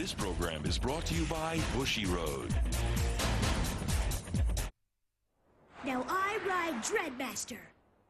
This program is brought to you by Bushy Road. Now I ride Dreadmaster.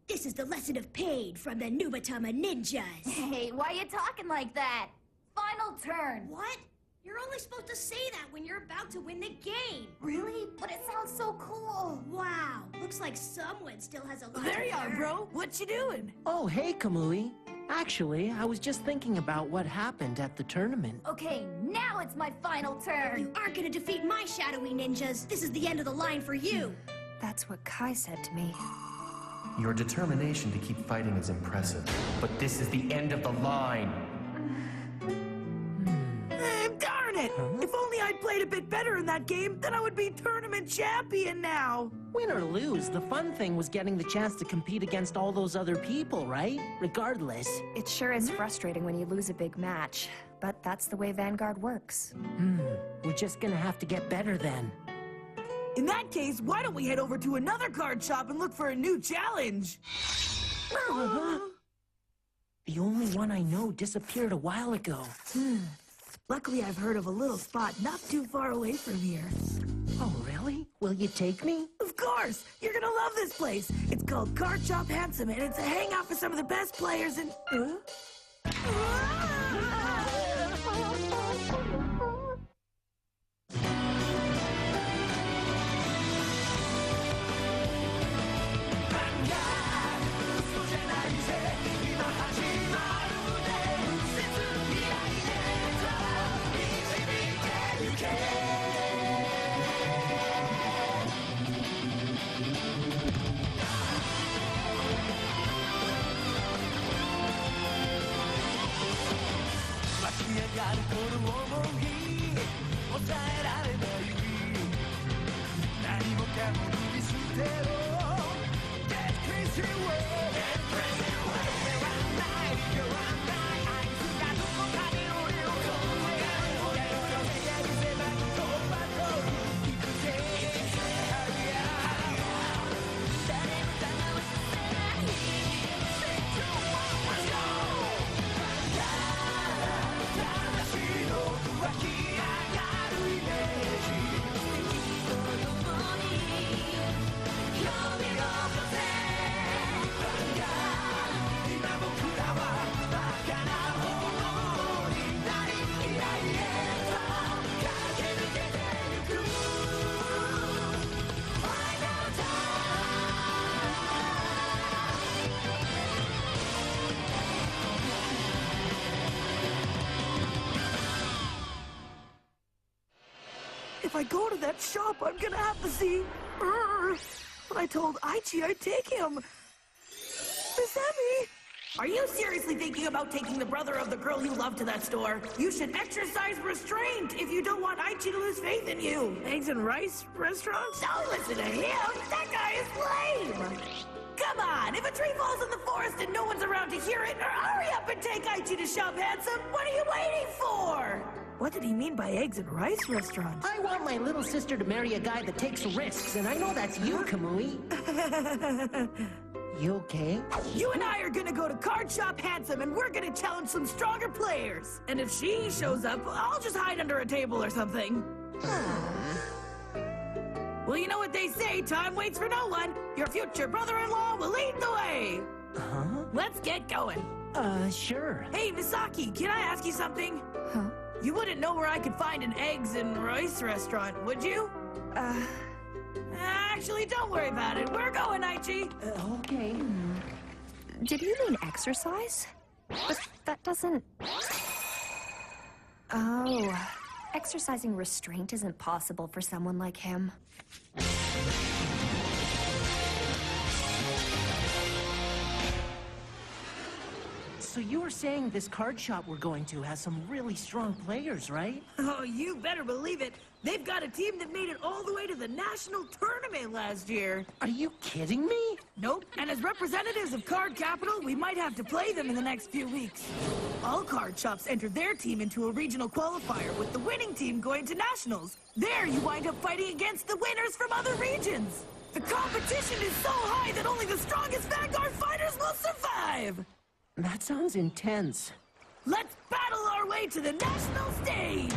This is the lesson of pain from the Nubatama ninjas. Hey, why you talking like that? Final turn. What? You're only supposed to say that when you're about to win the game. Really? But it sounds so cool. Wow, looks like someone still has a lot There to you are, learn. bro. What you doing? Oh, hey, Kamui. Actually, I was just thinking about what happened at the tournament. Okay, now it's my final turn. You aren't gonna defeat my shadowy ninjas. This is the end of the line for you. That's what Kai said to me. Your determination to keep fighting is impressive, but this is the end of the line. Darn it! If only I'd played a bit better in that game, then I would be tournament champion now. Win or lose, the fun thing was getting the chance to compete against all those other people, right? Regardless. It sure is frustrating when you lose a big match, but that's the way Vanguard works. We're just gonna have to get better then. In that case, why don't we head over to another card shop and look for a new challenge? The only one I know disappeared a while ago. Luckily, I've heard of a little spot not too far away from here. Oh, really? Will you take me? Of course! You're gonna love this place! It's called Card Shop Handsome, and it's a hangout for some of the best players in... If I go to that shop, I'm gonna have to see... But I told Aichi I'd take him. Miss Emmy! Are you seriously thinking about taking the brother of the girl you love to that store? You should exercise restraint if you don't want Aichi to lose faith in you. Eggs and rice restaurants? Don't listen to him! That guy is lame! Come on, if a tree falls in the forest and no one's around to hear it, hurry up and take Aichi to Shop Handsome! What are you waiting for? What did he mean by eggs and rice restaurants? I want my little sister to marry a guy that takes risks, and I know that's you, Kamui. You okay? You and I are gonna go to Card Shop Handsome, and we're gonna challenge some stronger players. And if she shows up, I'll just hide under a table or something. Well, you know what they say, time waits for no one. Your future brother-in-law will lead the way. Huh? Let's get going. Sure. Hey, Misaki, can I ask you something? Huh? You wouldn't know where I could find an eggs and rice restaurant, would you? Actually, don't worry about it. We're going, Aichi. Okay. Did you mean exercise? But that doesn't... Oh, exercising restraint isn't possible for someone like him. So you were saying this card shop we're going to has some really strong players, right? Oh, you better believe it. They've got a team that made it all the way to the national tournament last year. Are you kidding me? Nope. And as representatives of Card Capital, we might have to play them in the next few weeks. All card shops entered their team into a regional qualifier, with the winning team going to nationals. There, you wind up fighting against the winners from other regions. The competition is so high that only the strongest Vanguard fighters will survive. That sounds intense. Let's battle our way to the national stage!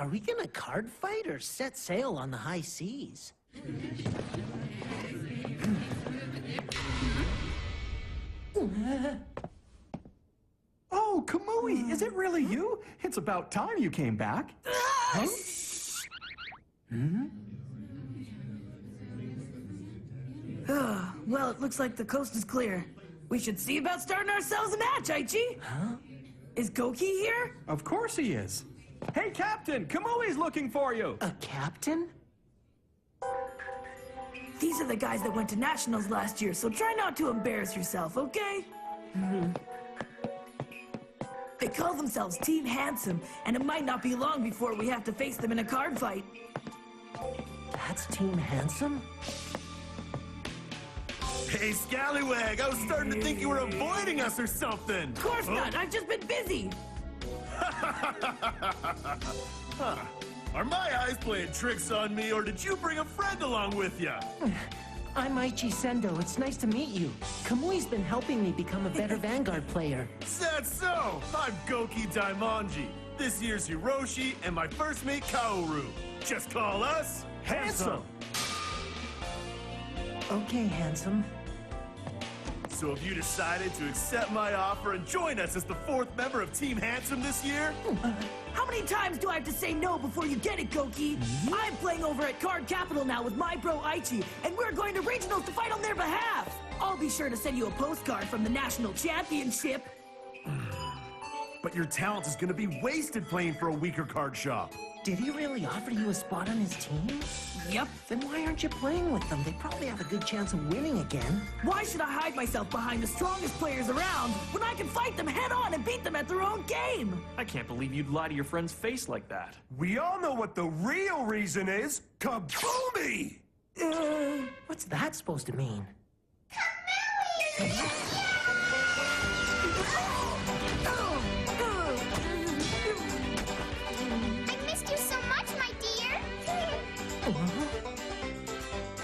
Are we gonna card fight or set sail on the high seas? Oh, Kamui, is it really you? It's about time you came back. Huh? Well, it looks like the coast is clear. We should see about starting ourselves a match, Aichi. Huh? Is Goki here? Of course he is. Hey, Captain, Kamui's looking for you. A captain? These are the guys that went to nationals last year, so try not to embarrass yourself, okay? They call themselves Team Handsome, and it might not be long before we have to face them in a card fight. That's Team Handsome? Hey, Scallywag, I was starting to think you were avoiding us or something. Of course not, I've just been busy. Huh. Are my eyes playing tricks on me, or did you bring a friend along with you? I'm Aichi Sendo. It's nice to meet you. Kamui's been helping me become a better Vanguard player. That's so! I'm Goki Daimonji, this year's Hiroshi, and my first mate Kaoru. Just call us Handsome. Okay, Handsome. So have you decided to accept my offer and join us as the 4th member of Team Handsome this year? How many times do I have to say no before you get it, Goki? I'm playing over at Card Capital now with my bro Aichi, and we're going to regionals to fight on their behalf. I'll be sure to send you a postcard from the national championship. But your talent is going to be wasted playing for a weaker card shop. Did he really offer you a spot on his team? Yep. Then why aren't you playing with them? They probably have a good chance of winning again. Why should I hide myself behind the strongest players around when I can fight them head on and beat them at their own game? I can't believe you'd lie to your friend's face like that. We all know what the real reason is. Kaboomy! What's that supposed to mean? I missed you so much, my dear.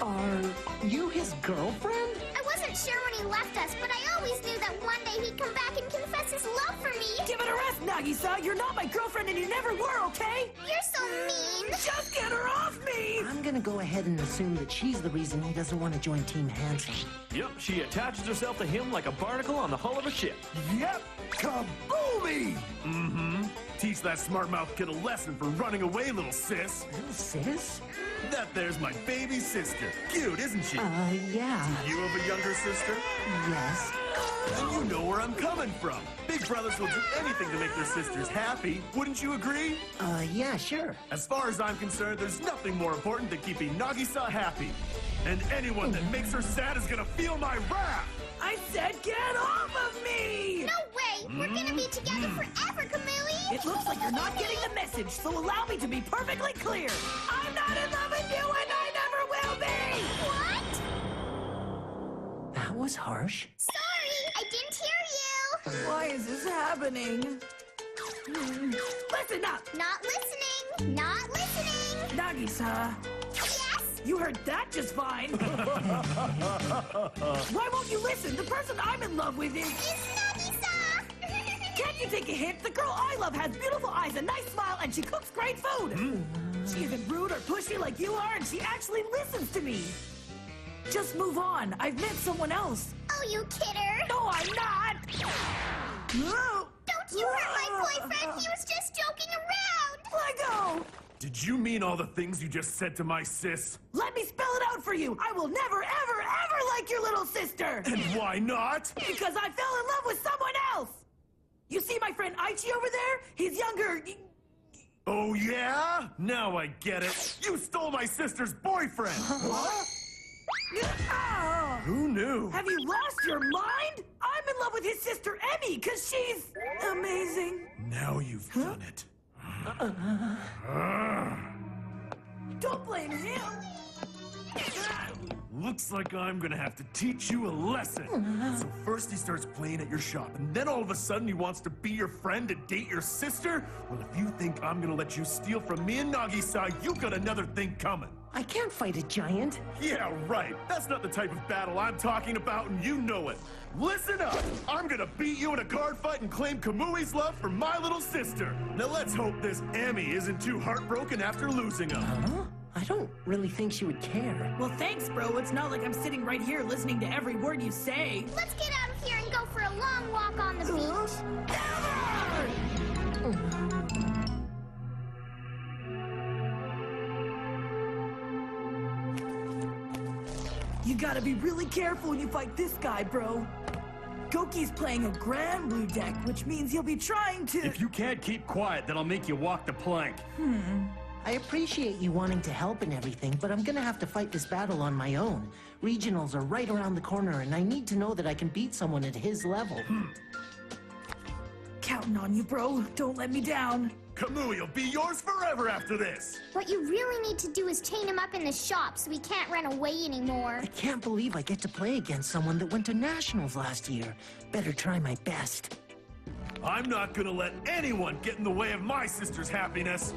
Are you his girlfriend? I wasn't sure when he left us, but I always knew that one day he'd come back and confess his love for me. Give it a rest, Nagisa. You're not my girlfriend and you never were, okay? You're so mean. Just get her off me! I'm gonna go ahead and assume that she's the reason he doesn't want to join Team Handsome. Yep, she attaches herself to him like a barnacle on the hull of a ship. Yep! Kaboomy! Mm-hmm. Teach that smart-mouth kid a lesson for running away, little sis. Little sis? That there's my baby sister. Cute, isn't she? Yeah. You have a younger sister? Yes. And you know where I'm coming from. Big brothers will do anything to make their sisters happy. Wouldn't you agree? Yeah, sure. As far as I'm concerned, there's nothing more important than keeping Nagisa happy. And anyone that makes her sad is gonna feel my wrath! I said get off of me! No way. We're gonna be together forever, Kamui. It looks like you're not getting the message, so allow me to be perfectly clear. I'm not in love with you and I never will be! What? That was harsh. Sorry, I didn't hear you. Why is this happening? Listen up! Not listening. Not listening. Nagisa, Yes? you heard that just fine. Why won't you listen? The person I'm in love with is... It's Nagisa. Can't you take a hint? The girl I love has beautiful eyes, a nice smile, and she cooks great food. She isn't rude or pushy like you are, and she actually listens to me. Just move on. I've met someone else. Oh, you kidder. No, I'm not. No. Don't you hurt my boyfriend. He was just joking around. Let go. Did you mean all the things you just said to my sis? Let me spell it out for you. I will never, ever, ever like your little sister. And why not? Because I fell in love with someone else. You see my friend Aichi over there? He's younger. Oh, yeah? Now I get it. You stole my sister's boyfriend. What? Who knew? Have you lost your mind? I'm in love with his sister Emmy because she's amazing. Now you've done it. Don't blame him. Looks like I'm gonna have to teach you a lesson. So first he starts playing at your shop, and then all of a sudden he wants to be your friend and date your sister? Well, if you think I'm gonna let you steal from me and Nagisa, you got another thing coming. I can't fight a giant. Yeah, right. That's not the type of battle I'm talking about, and you know it. Listen up! I'm gonna beat you in a card fight and claim Kamui's love for my little sister. Now let's hope this Emmy isn't too heartbroken after losing him. Huh? I don't really think she would care. Well, thanks, bro. It's not like I'm sitting right here listening to every word you say. Let's get out of here and go for a long walk on the beach. You gotta be really careful when you fight this guy, bro. Goki's playing a Grand Blue deck, which means he'll be trying to... If you can't keep quiet, then I'll make you walk the plank. I appreciate you wanting to help and everything, but I'm gonna have to fight this battle on my own. Regionals are right around the corner, and I need to know that I can beat someone at his level. Counting on you, bro. Don't let me down. Kamui will be yours forever after this. What you really need to do is chain him up in the shop so he can't run away anymore. I can't believe I get to play against someone that went to nationals last year. Better try my best. I'm not gonna let anyone get in the way of my sister's happiness.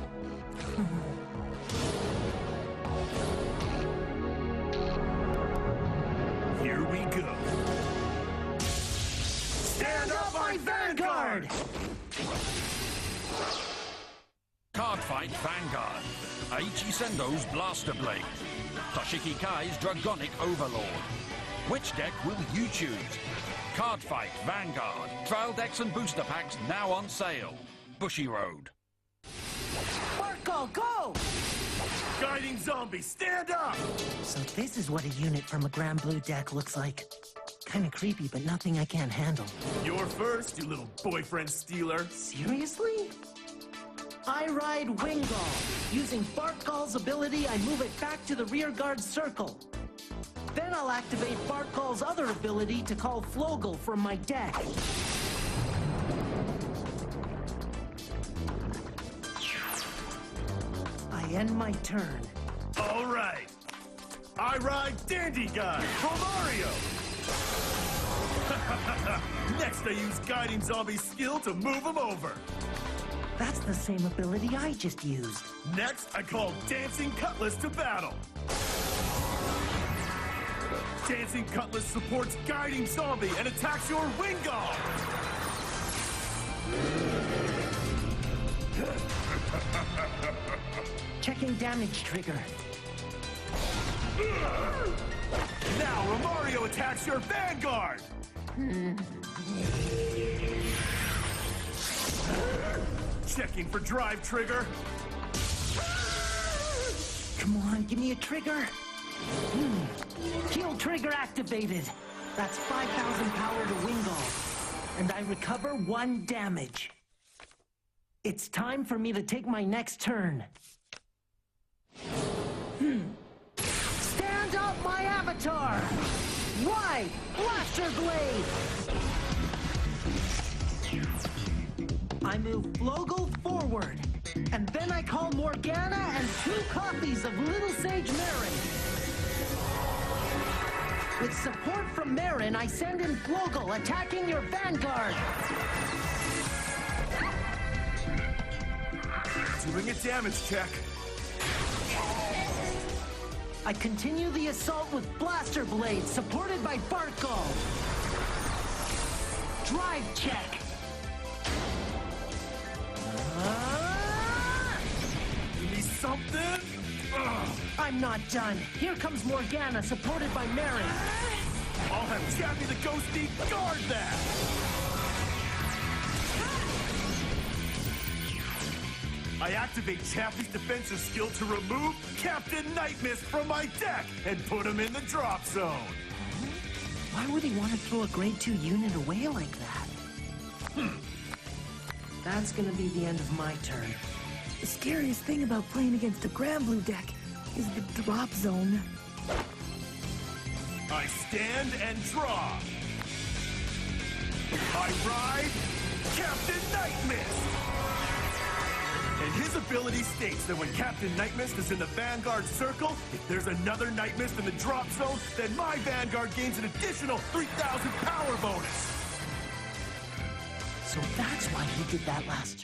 Here we go. Stand up, my Vanguard! Cardfight Vanguard. Aichi Sendo's Blaster Blade. Toshiki Kai's Dragonic Overlord. Which deck will you choose? Cardfight Vanguard. Trial decks and booster packs now on sale. Bushi Road. Barkle, go! Guiding Zombie, stand up! So this is what a unit from a Grand Blue deck looks like. Kinda creepy, but nothing I can't handle. You're first, you little boyfriend stealer. Seriously? I ride Wingall. Using Barkgall's ability, I move it back to the rear guard circle. Then I'll activate Barkgall's other ability to call Flogel from my deck. I end my turn. All right. I ride Dandy Guy for Mario. Next, I use Guiding Zombie's skill to move him over. That's the same ability I just used. Next, I call Dancing Cutlass to battle. Dancing Cutlass supports Guiding Zombie and attacks your Wingall. Checking damage trigger. Now Romario attacks your Vanguard. Checking for drive trigger. Come on, give me a trigger. Heal trigger activated. That's 5,000 power to Wingall. And I recover 1 damage. It's time for me to take my next turn. Stand up, my avatar! Wide Blaster Blade! I move Flogel forward, and then I call Morgana and 2 copies of Little Sage Marin. With support from Marin, I send in Flogel, attacking your Vanguard. Doing a damage check. I continue the assault with Blaster Blade, supported by Barkgall. Drive check. Give me something? Ugh. I'm not done. Here comes Morgana, supported by Marin. I'll have Chappie the Ghosty guard that! I activate Chappie's defensive skill to remove Captain Night Mist from my deck and put him in the drop zone. Why would he want to throw a grade 2 unit away like that? That's gonna be the end of my turn. The scariest thing about playing against a Grand Blue deck is the drop zone. I stand and draw. I ride Captain Night Mist. And his ability states that when Captain Night Mist is in the Vanguard circle, if there's another Night Mist in the drop zone, then my Vanguard gains an additional 3,000 power bonus. So that's why he did that last